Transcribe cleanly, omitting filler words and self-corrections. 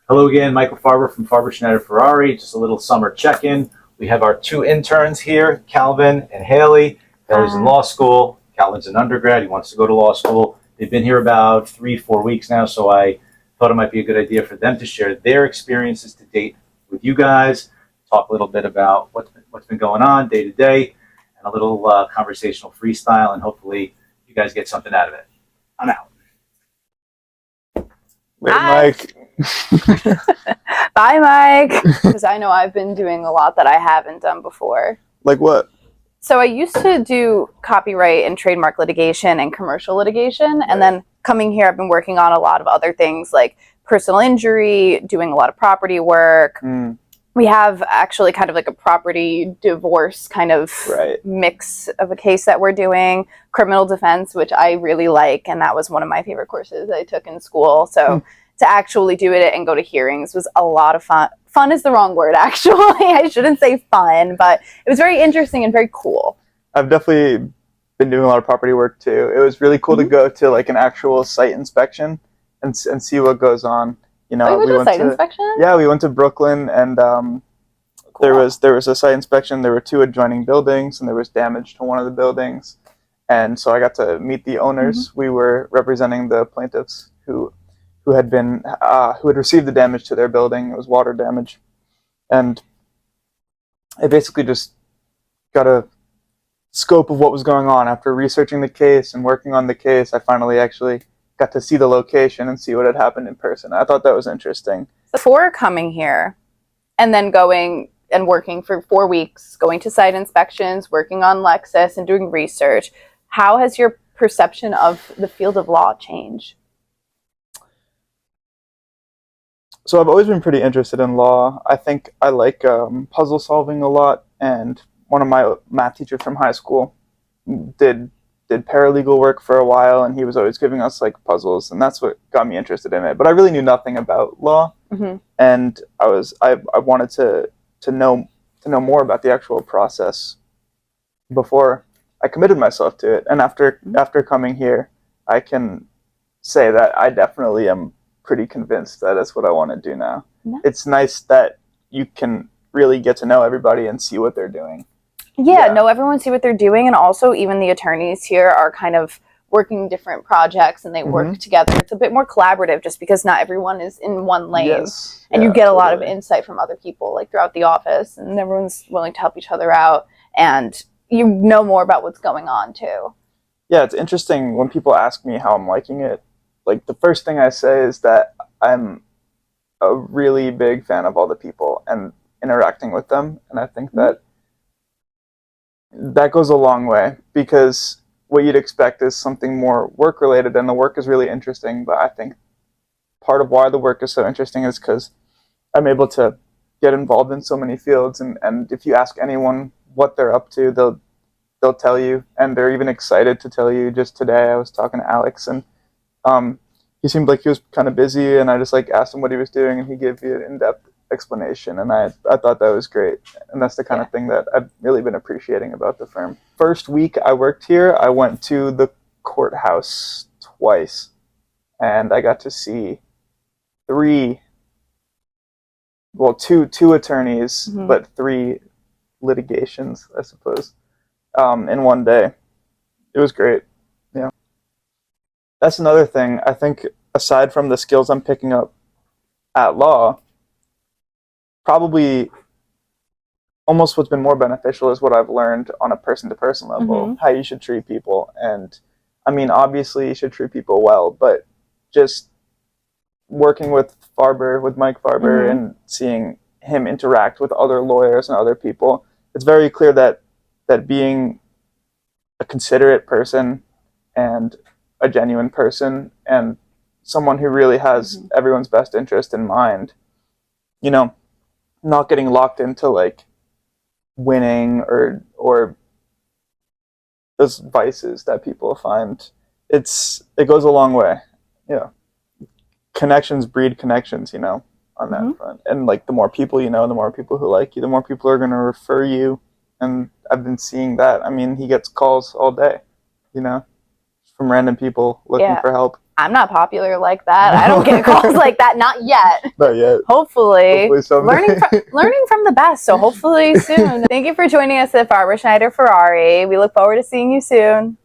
Hello again, Michael Farber from Farber Schneider Ferrari. Just a little summer check-in. We have our two interns here, Calvin and Haley. Haley's in law school. Calvin's an undergrad. He wants to go to law school. They've been here about 3-4 weeks now, so I thought it might be a good idea for them to share their experiences to date with you guys, talk a little bit about what's been going on day to day, and a little conversational freestyle, and hopefully you guys get something out of it. I'm out. Wait, Mike. Bye, Mike. Because I know I've been doing a lot that I haven't done before. Like what? So I used to do copyright and trademark litigation and commercial litigation. And then coming here, I've been working on a lot of other things like personal injury, doing a lot of property work. We have actually kind of like a property divorce kind of mix of a case that we're doing, criminal defense, which I really like. And that was one of my favorite courses I took in school. So to actually do it and go to hearings was a lot of fun. Fun is the wrong word, actually. I shouldn't say fun, but it was very interesting and very cool. I've definitely been doing a lot of property work too. It was really cool to go to like an actual site inspection and see what goes on. You know, we went to site inspection? Yeah, we went to Brooklyn, and cool. there was a site inspection. There were 2 adjoining buildings, and there was damage to one of the buildings. And so I got to meet the owners. We were representing the plaintiffs who had received the damage to their building. It was water damage, and I basically just got a scope of what was going on. After researching the case and working on the case, I finally actually got to see the location and see what had happened in person. I thought that was interesting. Before coming here and then going and working for 4 weeks, going to site inspections, working on Lexus and doing research, how has your perception of the field of law changed? So I've always been pretty interested in law. I think I like puzzle solving a lot, and one of my math teachers from high school did paralegal work for a while, and he was always giving us like puzzles, and that's what got me interested in it. But I really knew nothing about law, and I wanted to know more about the actual process before I committed myself to it. And after coming here, I can say that I definitely am pretty convinced that that's what I want to do now. It's nice that you can really get to know everybody and see what they're doing. Yeah, know everyone, see what they're doing, and also even the attorneys here are kind of working different projects and they work together. It's a bit more collaborative just because not everyone is in one lane. And you get a lot of insight from other people like throughout the office, and everyone's willing to help each other out, and you know more about what's going on too. Yeah, it's interesting when people ask me how I'm liking it. Like the first thing I say is that I'm a really big fan of all the people and interacting with them, and I think that goes a long way, because what you'd expect is something more work related, and the work is really interesting. But I think part of why the work is so interesting is because I'm able to get involved in so many fields, and if you ask anyone what they're up to, they'll tell you, and they're even excited to tell you. Just today I was talking to Alex, and he seemed like he was kind of busy, and I just like asked him what he was doing, and he gave me an in-depth explanation, and I thought that was great. And that's the kind of thing that I've really been appreciating about the firm. First week I worked here, I went to the courthouse twice, and I got to see two attorneys, but 3 litigations, I suppose, in one day. It was great. Yeah, that's another thing. I think aside from the skills I'm picking up at law, probably almost what's been more beneficial is what I've learned on a person-to-person level, how you should treat people. And I mean, obviously you should treat people well, but just working with Mike Farber, and seeing him interact with other lawyers and other people, it's very clear that being a considerate person and a genuine person and someone who really has everyone's best interest in mind, you know, not getting locked into like winning or those vices that people find. It goes a long way. Yeah. Connections breed connections, you know, on that front. And like the more people you know, the more people who like you, the more people are going to refer you. And I've been seeing that. I mean, he gets calls all day, you know, from random people looking for help. I'm not popular like that. I don't get calls like that. Not yet. Not yet. Hopefully Someday. learning from the best. So hopefully soon. Thank you for joining us at Farber Schneider Ferrari. We look forward to seeing you soon.